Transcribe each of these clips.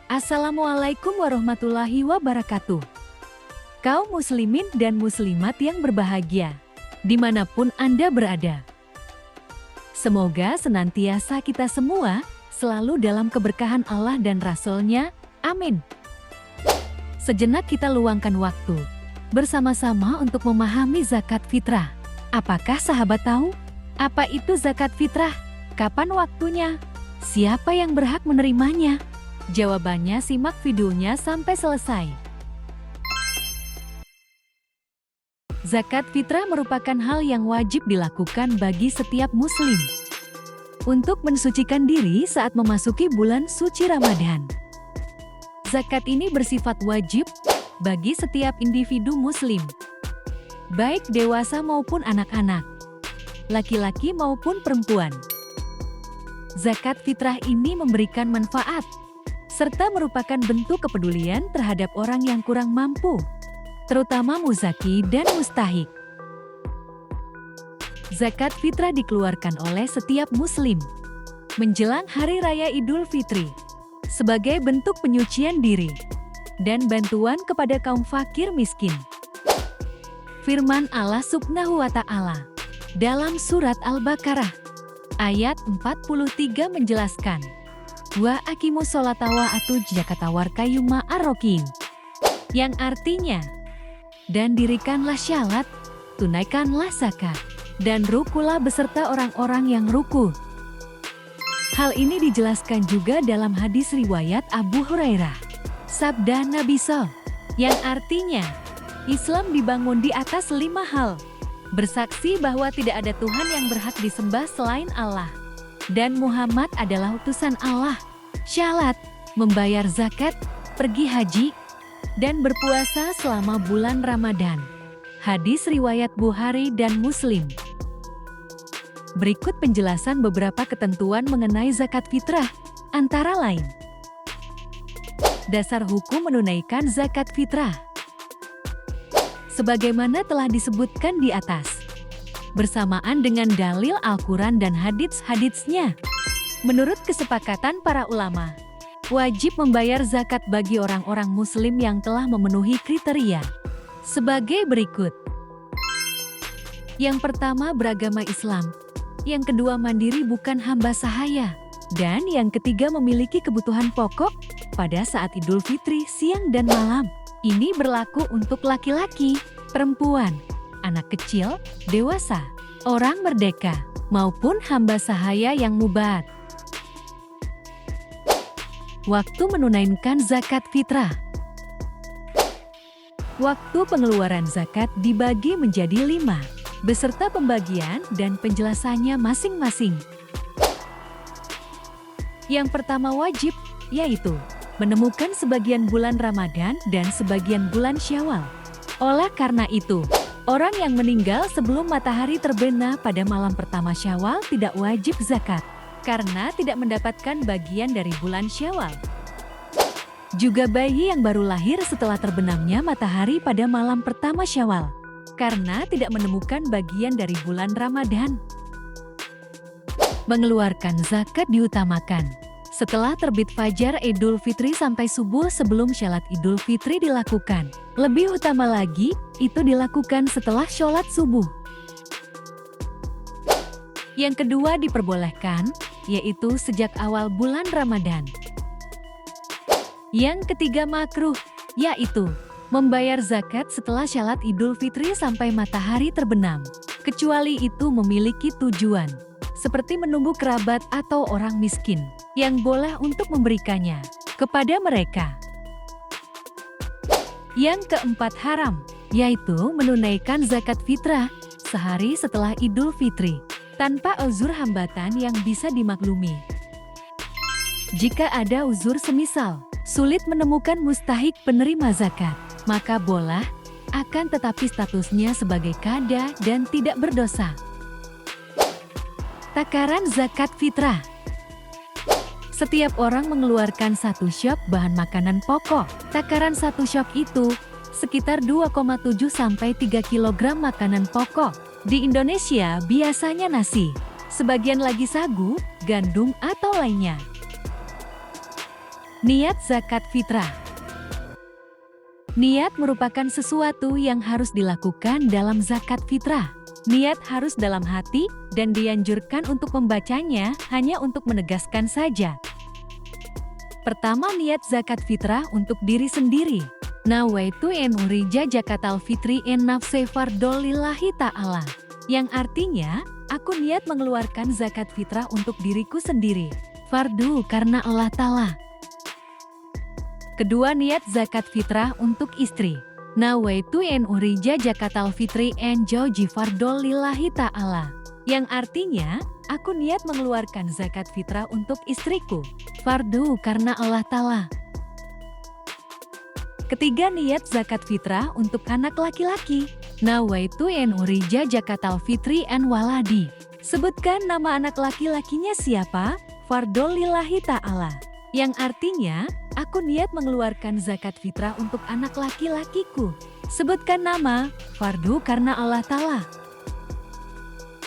Assalamualaikum warahmatullahi wabarakatuh. Kaum muslimin dan muslimat yang berbahagia, dimanapun Anda berada. Semoga senantiasa kita semua selalu dalam keberkahan Allah dan Rasul-Nya. Amin. Sejenak kita luangkan waktu bersama-sama untuk memahami zakat fitrah. Apakah sahabat tahu? Apa itu zakat fitrah? Kapan waktunya? Siapa yang berhak menerimanya? Jawabannya simak videonya sampai selesai. Zakat fitrah merupakan hal yang wajib dilakukan bagi setiap muslim untuk mensucikan diri saat memasuki bulan suci Ramadan. Zakat ini bersifat wajib bagi setiap individu muslim, baik dewasa maupun anak-anak, laki-laki maupun perempuan. Zakat fitrah ini memberikan manfaat serta merupakan bentuk kepedulian terhadap orang yang kurang mampu, terutama muzaki dan mustahik. Zakat fitrah dikeluarkan oleh setiap muslim menjelang Hari Raya Idul Fitri sebagai bentuk penyucian diri dan bantuan kepada kaum fakir miskin. Firman Allah Subhanahu wa Ta'ala dalam surat Al-Baqarah ayat 43 menjelaskan, wa aqimus sholata wa atuz zakata warka'u ma'ar rakiin, yang artinya, dan dirikanlah syalat, tunaikanlah zakat, dan rukulah beserta orang-orang yang ruku. Hal ini dijelaskan juga dalam hadis riwayat Abu Hurairah, sabda Nabi SAW, yang artinya, Islam dibangun di atas 5 hal, bersaksi bahwa tidak ada Tuhan yang berhak disembah selain Allah, dan Muhammad adalah utusan Allah, syalat, membayar zakat, pergi haji, dan berpuasa selama bulan Ramadan. Hadis riwayat Bukhari dan Muslim. Berikut penjelasan beberapa ketentuan mengenai zakat fitrah, antara lain. Dasar hukum menunaikan zakat fitrah. Sebagaimana telah disebutkan di atas, bersamaan dengan dalil Al-Quran dan hadits-haditsnya. Menurut kesepakatan para ulama, wajib membayar zakat bagi orang-orang muslim yang telah memenuhi kriteria sebagai berikut. Yang pertama beragama Islam, yang kedua mandiri bukan hamba sahaya, dan yang ketiga memiliki kebutuhan pokok pada saat Idul Fitri siang dan malam. Ini berlaku untuk laki-laki, perempuan, anak kecil, dewasa, orang merdeka, maupun hamba sahaya yang mubat. Waktu menunaikan zakat fitrah. Waktu pengeluaran zakat dibagi menjadi 5, beserta pembagian dan penjelasannya masing-masing. Yang pertama wajib, yaitu menemukan sebagian bulan Ramadan dan sebagian bulan Syawal. Oleh karena itu, orang yang meninggal sebelum matahari terbenam pada malam pertama Syawal tidak wajib zakat, karena tidak mendapatkan bagian dari bulan Syawal. Juga bayi yang baru lahir setelah terbenamnya matahari pada malam pertama Syawal, karena tidak menemukan bagian dari bulan Ramadan. Mengeluarkan zakat diutamakan setelah terbit fajar Idul Fitri sampai subuh sebelum syalat Idul Fitri dilakukan. Lebih utama lagi, itu dilakukan setelah sholat subuh. Yang kedua diperbolehkan, yaitu sejak awal bulan Ramadan. Yang ketiga makruh, yaitu membayar zakat setelah syalat Idul Fitri sampai matahari terbenam, kecuali itu memiliki tujuan, seperti menunggu kerabat atau orang miskin, yang boleh untuk memberikannya kepada mereka. Yang keempat haram, yaitu menunaikan zakat fitrah sehari setelah Idul Fitri, tanpa uzur hambatan yang bisa dimaklumi. Jika ada uzur semisal, sulit menemukan mustahik penerima zakat, maka boleh, akan tetapi statusnya sebagai qada dan tidak berdosa. Takaran zakat fitrah. Setiap orang mengeluarkan satu syok bahan makanan pokok. Takaran satu syok itu sekitar 2,7 sampai 3 kg makanan pokok. Di Indonesia biasanya nasi, sebagian lagi sagu, gandum atau lainnya. Niat zakat fitrah. Niat merupakan sesuatu yang harus dilakukan dalam zakat fitrah. Niat harus dalam hati dan dianjurkan untuk membacanya hanya untuk menegaskan saja. Pertama, niat zakat fitrah untuk diri sendiri. Nawaitu en urija zakatal fitri en nafse fardol lillahi ta'ala. Yang artinya, aku niat mengeluarkan zakat fitrah untuk diriku sendiri. Fardu karena Allah Ta'ala. Kedua, niat zakat fitrah untuk istri. Nawaitu en urija zakatal fitri en jauji fardol lillahi ta'ala. Yang artinya, aku niat mengeluarkan zakat fitrah untuk istriku. Fardu karena Allah Ta'ala. Ketiga, niat zakat fitrah untuk anak laki-laki. Nawaitu en urija zakatal fitri en waladi. Sebutkan nama anak laki-lakinya siapa? Fardol lillahi ta'ala. Yang artinya, aku niat mengeluarkan zakat fitrah untuk anak laki-lakiku. Sebutkan nama, fardu karena Allah Ta'ala.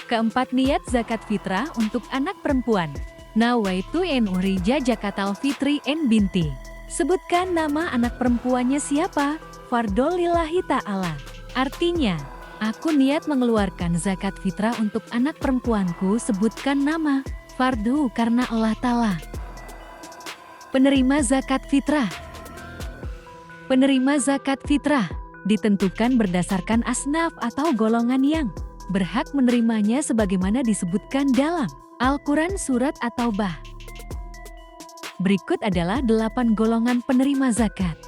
Keempat, niat zakat fitrah untuk anak perempuan. Nawaitu en urija zakatal fitri en binti. Sebutkan nama anak perempuannya siapa? Fardol lillahi ta'ala. Artinya, aku niat mengeluarkan zakat fitrah untuk anak perempuanku. Sebutkan nama, fardu karena Allah Ta'ala. Penerima zakat fitrah. Penerima zakat fitrah ditentukan berdasarkan asnaf atau golongan yang berhak menerimanya sebagaimana disebutkan dalam Al-Quran Surat At-Taubah. Berikut adalah 8 golongan penerima zakat.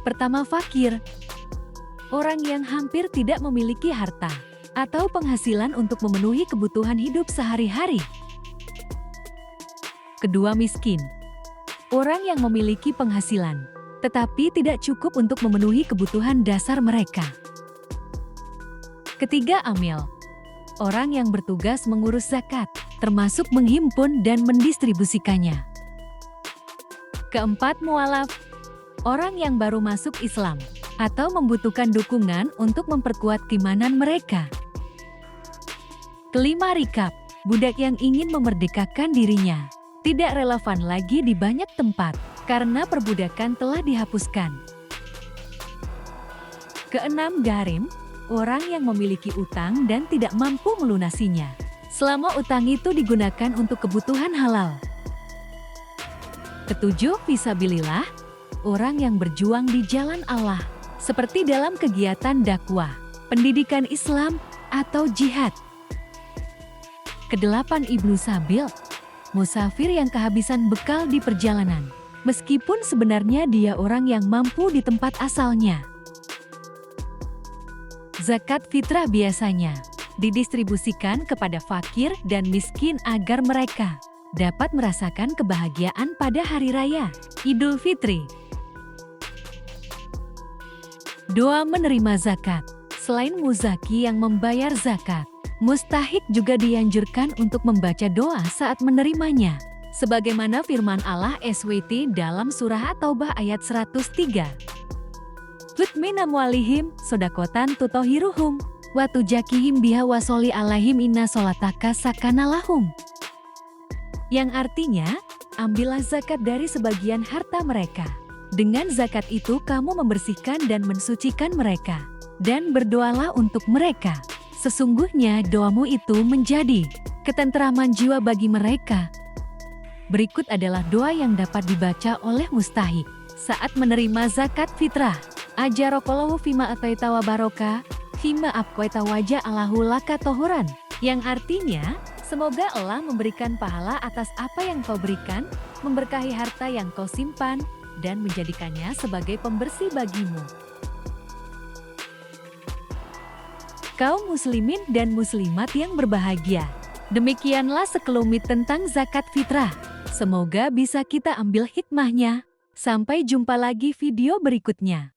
Pertama, fakir. Orang yang hampir tidak memiliki harta atau penghasilan untuk memenuhi kebutuhan hidup sehari-hari. Kedua, miskin. Orang yang memiliki penghasilan, tetapi tidak cukup untuk memenuhi kebutuhan dasar mereka. Ketiga, amil. Orang yang bertugas mengurus zakat, termasuk menghimpun dan mendistribusikannya. Keempat, mualaf. Orang yang baru masuk Islam, atau membutuhkan dukungan untuk memperkuat keimanan mereka. Kelima, rikab. Budak yang ingin memerdekakan dirinya. Tidak relevan lagi di banyak tempat, karena perbudakan telah dihapuskan. Keenam, gharim. Orang yang memiliki utang dan tidak mampu melunasinya, selama utang itu digunakan untuk kebutuhan halal. Ketujuh, fisabilillah. Orang yang berjuang di jalan Allah, seperti dalam kegiatan dakwah, pendidikan Islam, atau jihad. Kedelapan, ibnu sabil. Musafir yang kehabisan bekal di perjalanan, meskipun sebenarnya dia orang yang mampu di tempat asalnya. Zakat fitrah biasanya didistribusikan kepada fakir dan miskin agar mereka dapat merasakan kebahagiaan pada hari raya Idul Fitri. Doa menerima zakat. Selain muzaki yang membayar zakat, mustahik juga dianjurkan untuk membaca doa saat menerimanya. Sebagaimana firman Allah SWT dalam surah At-Taubah ayat 103. Khudh min amwalihim sodakotan tutohiruhum wa tujakihim biha wa sholli alaihim inna sholataka sakana lahum. Yang artinya, ambillah zakat dari sebagian harta mereka. Dengan zakat itu kamu membersihkan dan mensucikan mereka. Dan berdoalah untuk mereka. Sesungguhnya doamu itu menjadi ketentraman jiwa bagi mereka. Berikut adalah doa yang dapat dibaca oleh mustahik saat menerima zakat fitrah. Ajarokollahu fima ataita wa baroka, fima abqaita wajah Allahu laka tohuran. Yang artinya, semoga Allah memberikan pahala atas apa yang kau berikan, memberkahi harta yang kau simpan, dan menjadikannya sebagai pembersih bagimu. Kaum muslimin dan muslimat yang berbahagia. Demikianlah sekelumit tentang zakat fitrah. Semoga bisa kita ambil hikmahnya. Sampai jumpa lagi video berikutnya.